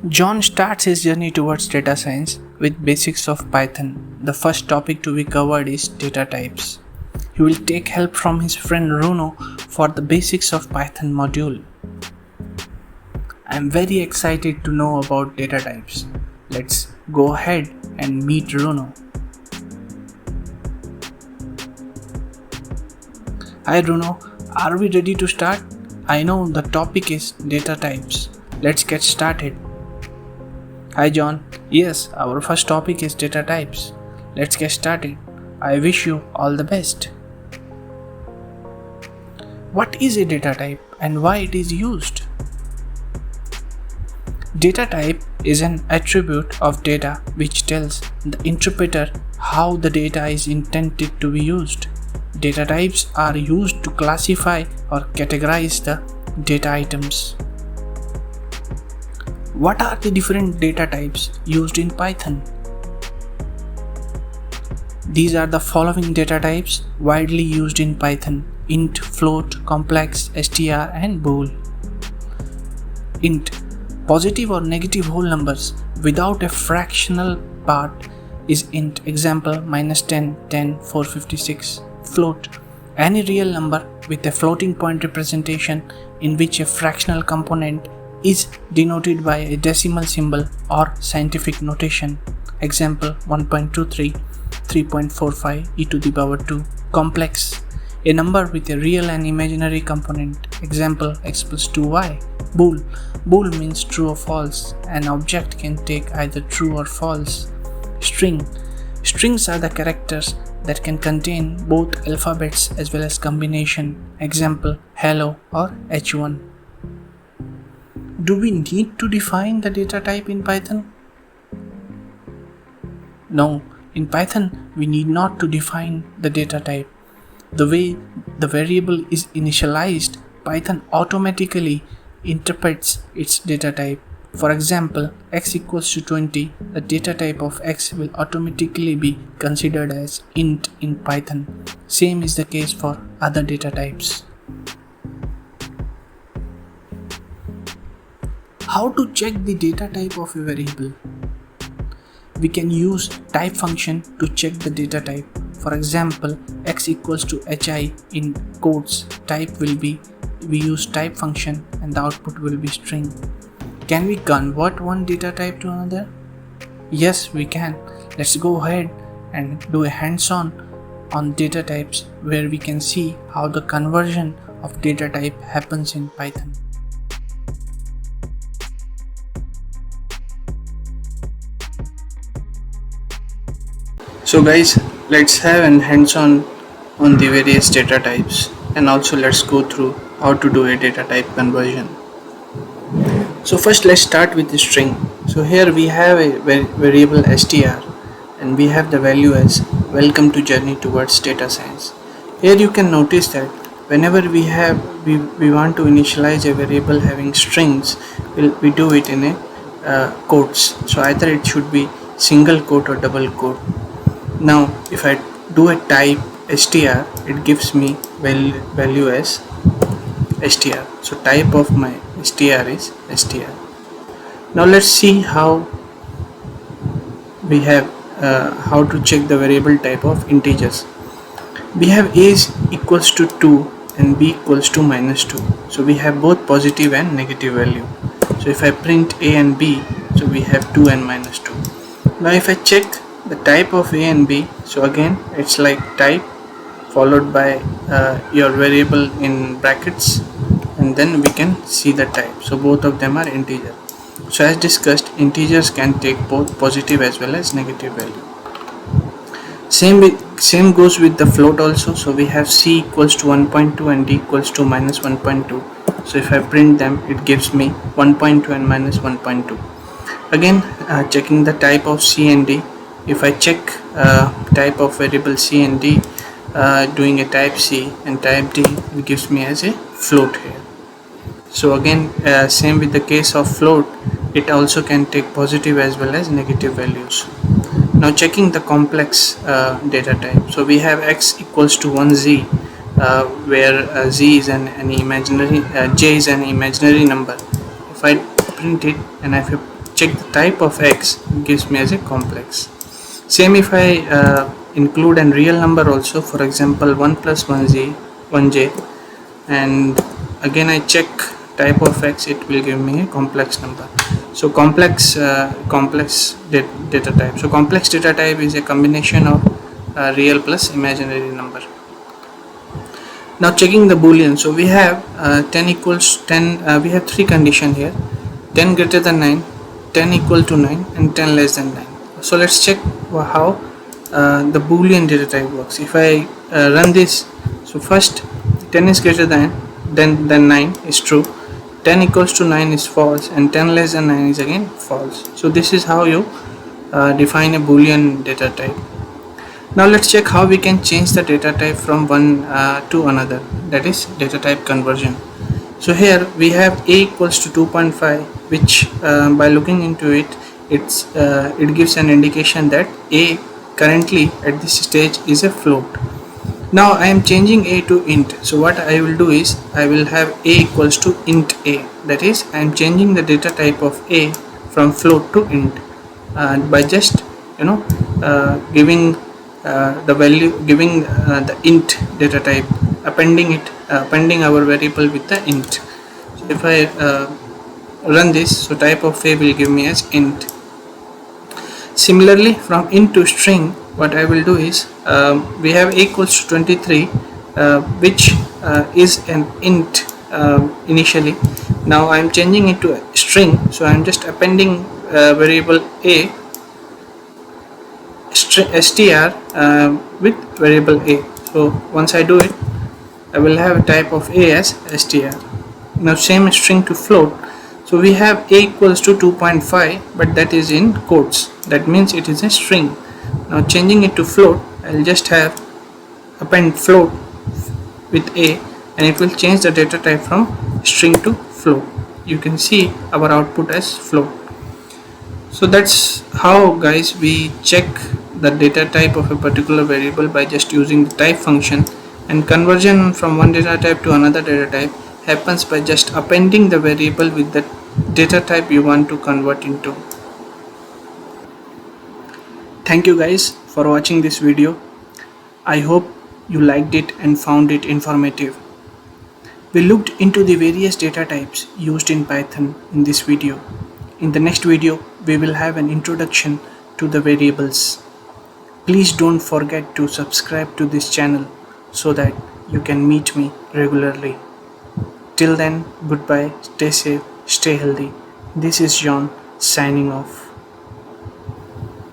John starts his journey towards data science with basics of Python. The first topic to be covered is data types. He will take help from his friend Runo for the basics of Python module. I am very excited to know about data types. Let's go ahead and meet Runo. Hi Runo, are we ready to start? I know the topic is data types. Let's get started. Hi John. Yes, our first topic is data types. Let's get started. I wish you all the best. What is a data type and why it is used? Data type is an attribute of data which tells the interpreter how the data is intended to be used. Data types are used to classify or categorize the data items. What are the different data types used in Python? These are the following data types widely used in Python: int, float, complex, str, and bool. Int, positive or negative whole numbers without a fractional part is int. Example, -10, 10, 456. Float, any real number with a floating point representation in which a fractional component is denoted by a decimal symbol or scientific notation. Example, 1.23, 3.45 e to the power 2. Complex, a number with a real and imaginary component. Example, x plus 2y. Bool, bool means true or false. An object can take either true or false. String, strings are the characters that can contain both alphabets as well as combination. Example, hello or h1. Do we need to define the data type in Python? No, in Python we need not to define the data type. The way the variable is initialized, Python automatically interprets its data type. For example, x equals to 20, the data type of x will automatically be considered as int in Python. Same is the case for other data types. How to check the data type of a variable? We can use type function to check the data type. For example, x equals to hi in quotes, type will be, we use type function and the output will be string. Can we convert one data type to another? Yes, we can. Let's go ahead and do a hands-on on data types where we can see how the conversion of data type happens in Python. So guys, let's have an hands-on on the various data types, and also let's go through how to do a data type conversion. So first let's start with the string. So here we have a variable str and we have the value as welcome to journey towards data science. Here you can notice that whenever we want to initialize a variable having strings, we do it in a quotes. So either it should be single quote or double quote. Now if I do a type str, it gives me value as str. So type of my str is str. Now let's see how we have how to check the variable type of integers. We have a is equals to 2 and b equals to -2. So we have both positive and negative value. So if I print a and b, so we have 2 and -2. Now if I check the type of a and b, so again it's like type followed by your variable in brackets, and then we can see the type. So both of them are integer. So as discussed, integers can take both positive as well as negative value. Same goes with the float also. So we have c equals to 1.2 and d equals to -1.2. So if I print them, it gives me 1.2 and -1.2. Again, checking the type of c and d. If I check type of variable c and d, doing a type c and type d, it gives me as a float here. So again, same with the case of float, it also can take positive as well as negative values. Now checking the complex data type. So we have x equals to 1z, where z is an imaginary, j is an imaginary number. If I print it and if I check the type of x, it gives me as a complex. Same if I include a real number also, for example 1 plus 1j, and again I check type of x, it will give me a complex number. So complex data type. So complex data type is a combination of real plus imaginary number. Now checking the boolean. So we have 10 equals 10, we have three condition here: 10 greater than 9, 10 equal to 9, and 10 less than 9. So let's check how the boolean data type works. If I run this, so first 10 is greater than 9 is true, 10 equals to 9 is false, and 10 less than 9 is again false. So this is how you define a boolean data type. Now let's check how we can change the data type from one to another, that is data type conversion. So here we have a equals to 2.5, which by looking into it, it gives an indication that a currently at this stage is a float. Now I am changing a to int. So what I will do is I will have a equals to int a, that is I am changing the data type of a from float to int by just giving the value, giving the int data type, appending our variable with the int. So if I run this, so type of a will give me as int. Similarly, from int to string, what I will do is we have a equals to 23, which is an int initially. Now I am changing it to a string, so I am just appending variable a str with variable a. So once I do it, I will have a type of a as str. Now same string to float. So we have a equals to 2.5, but that is in quotes, that means it is a string. Now changing it to float, I'll just have append float with a, and it will change the data type from string to float. You can see our output as float. So that's how, guys, we check the data type of a particular variable by just using the type function, and conversion from one data type to another data type happens by just appending the variable with the data type you want to convert into. Thank you guys for watching this video. I hope you liked it and found it informative. We looked into the various data types used in Python in this video. In the next video, we will have an introduction to the variables. Please don't forget to subscribe to this channel so that you can meet me regularly. Till then, goodbye, stay safe, stay healthy. This is John signing off.